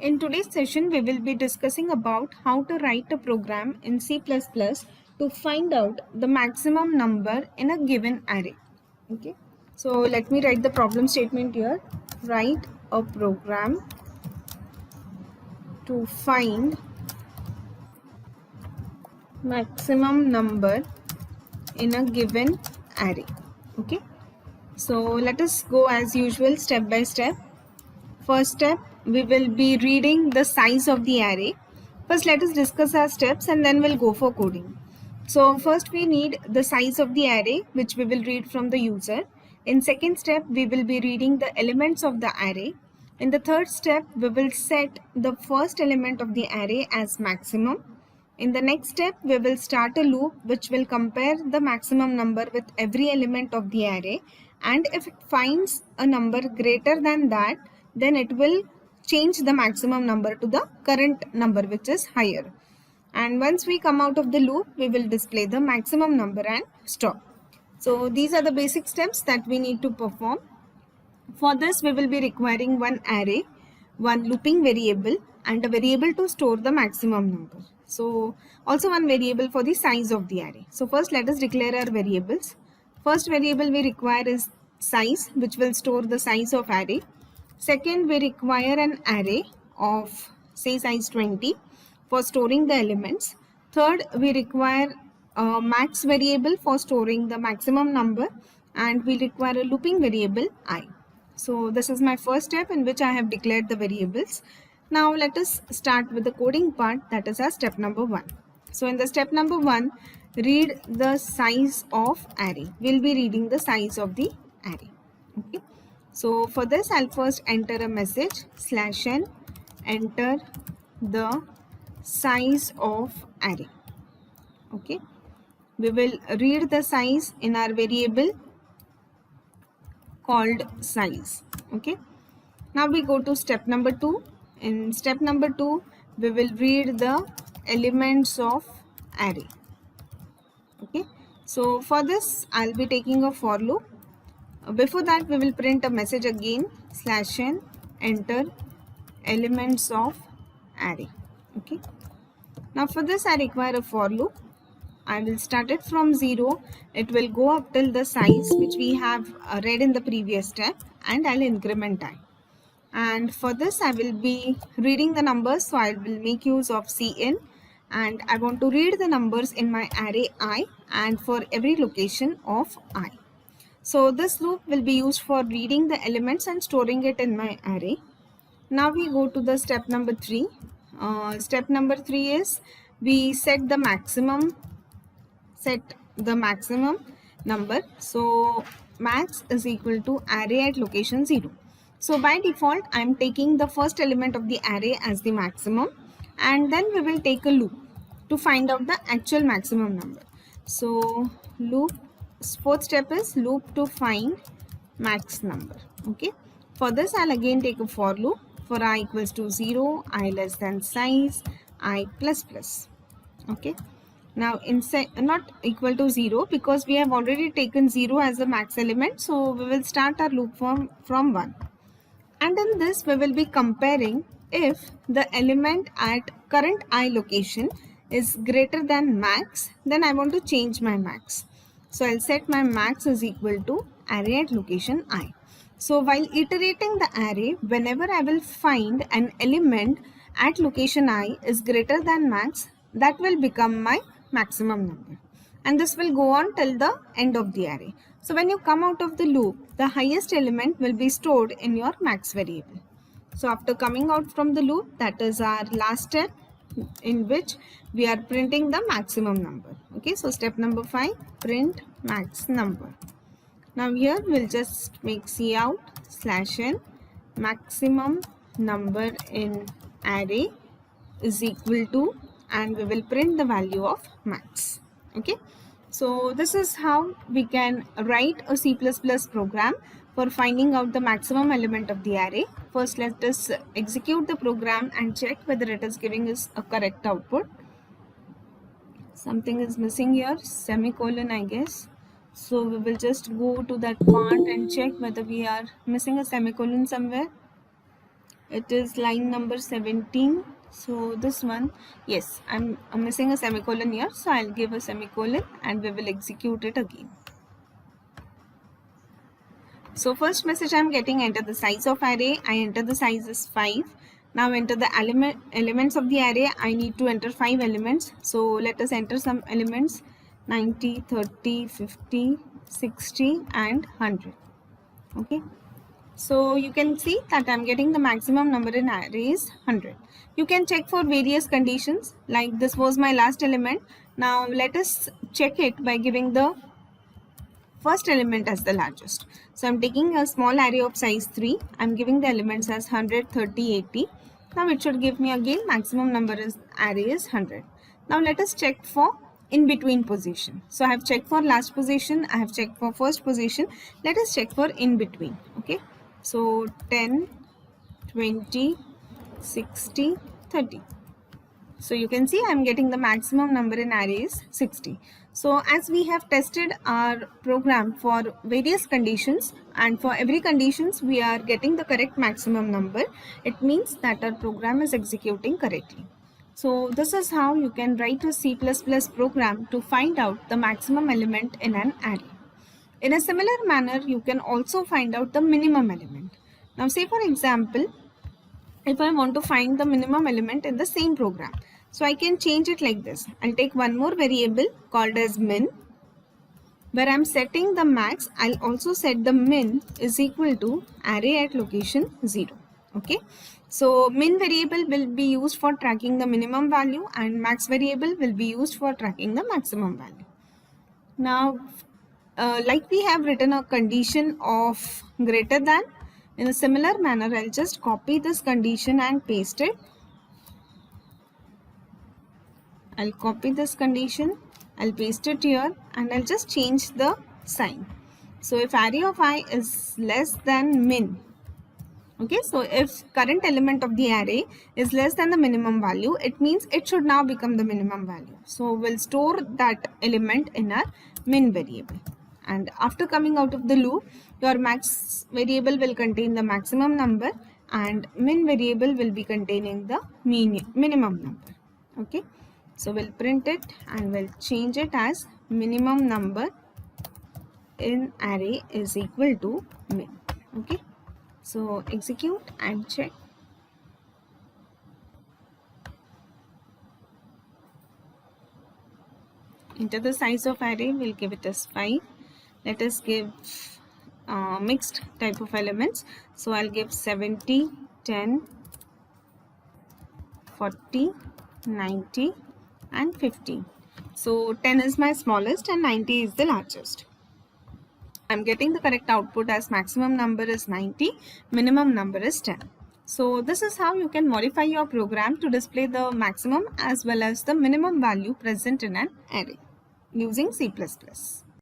In today's session, we will be discussing about how to write a program in C++ to find out the maximum number in a given array. Okay, so let me write the problem statement here. Write a program to find maximum number in a given array. Okay, so let us go as usual step by step. First step, we will be reading the size of the array. First, let us discuss our steps and then we'll go for coding. So first we need the size of the array, which we will read from the user. In second step, we will be reading the elements of the array. In the third step, we will set the first element of the array as maximum. In the next step, we will start a loop which will compare the maximum number with every element of the array, and if it finds a number greater than that, then it will change the maximum number to the current number which is higher. And once we come out of the loop, we will display the maximum number and stop. So these are the basic steps that we need to perform. For this, we will be requiring one array, one looping variable, and a variable to store the maximum number. So also one variable for the size of the array. So first let us declare our variables. First variable we require is size, which will store the size of array. Second, we require an array of say size 20 for storing the elements. Third, we require a max variable for storing the maximum number, and we require a looping variable I. So this is my first step in which I have declared the variables. Now let us start with the coding part, that is our step number 1. So in the step number 1, read the size of array. We'll be reading the size of the array. Okay. So for this, I'll first enter a message /n, enter the size of array. Okay. We will read the size in our variable called size. Okay. Now we go to step number 2. In step number 2, we will read the elements of array. Okay. So for this, I'll be taking a for loop. Before that, we will print a message again /n, enter elements of array. Okay. Now for this, I require a for loop. I will start it from 0. It will go up till the size which we have read in the previous step, and I'll increment I. And for this, I will be reading the numbers, so I will make use of cin, and I want to read the numbers in my array I and for every location of I. So this loop will be used for reading the elements and storing it in my array. Now we go to the step number 3. Step number 3 is we set the maximum number. So max is equal to array at location 0. So by default, I am taking the first element of the array as the maximum, and then we will take a loop to find out the actual maximum number. So loop, fourth step is loop to find max number. Okay. For this, I'll again take a for loop for I equals to 0, I less than size, I plus plus. Okay. Now not equal to 0 because we have already taken 0 as the max element. So we will start our loop from 1. And in this, we will be comparing if the element at current I location is greater than max, then I want to change my max. So I'll set my max is equal to array at location I. So while iterating the array, whenever I will find an element at location I is greater than max, that will become my maximum number. And this will go on till the end of the array. So when you come out of the loop, the highest element will be stored in your max variable. So after coming out from the loop, that is our last step in which we are printing the maximum number. Okay, so step number 5, print max number. Now here we'll just make cout /n maximum number in array is equal to, and we will print the value of max. Okay, so this is how we can write a C++ program for finding out the maximum element of the array. First, let us execute the program and check whether it is giving us a correct output. Something is missing here, semicolon I guess. So we will just go to that part and check whether we are missing a semicolon somewhere. It is line number 17. So this one, yes, I'm missing a semicolon here, so I'll give a semicolon and we will execute it again. So first message I'm getting, enter the size of array. I enter the size is 5. Now enter the elements of the array. I need to enter 5 elements. So let us enter some elements: 90, 30, 50, 60 and 100. Okay. So you can see that I'm getting the maximum number in array is 100. You can check for various conditions, like this was my last element. Now let us check it by giving the first element as the largest. So I'm taking a small array of size 3. I'm giving the elements as 100, 30, 80. Now it should give me again maximum number is array is 100. Now let us check for in between position. So I have checked for last position, I have checked for first position. Let us check for in between. Okay. So 10, 20, 60, 30. So you can see I'm getting the maximum number in array is 60. So as we have tested our program for various conditions, and for every conditions we are getting the correct maximum number, it means that our program is executing correctly. So this is how you can write a C++ program to find out the maximum element in an array. In a similar manner, you can also find out the minimum element. Now say for example, if I want to find the minimum element in the same program, so I can change it like this. I'll take one more variable called as min, where I'm setting the max. I'll also set the min is equal to array at location 0. Okay. So min variable will be used for tracking the minimum value and max variable will be used for tracking the maximum value. Now, like we have written a condition of greater than, in a similar manner, I'll just copy this condition and paste it. I'll copy this condition, I'll paste it here and I'll just change the sign. So if array of I is less than min, okay, so if current element of the array is less than the minimum value, it means it should now become the minimum value. So we'll store that element in our min variable. And after coming out of the loop, your max variable will contain the maximum number and min variable will be containing the minimum number. Okay. So we'll print it and we'll change it as minimum number in array is equal to min. Okay. So execute and check. Enter the size of array, we'll give it as 5. Let us give mixed type of elements. So I'll give 70, 10, 40, 90 and 50. So 10 is my smallest and 90 is the largest. I'm getting the correct output as maximum number is 90, minimum number is 10. So this is how you can modify your program to display the maximum as well as the minimum value present in an array using C++.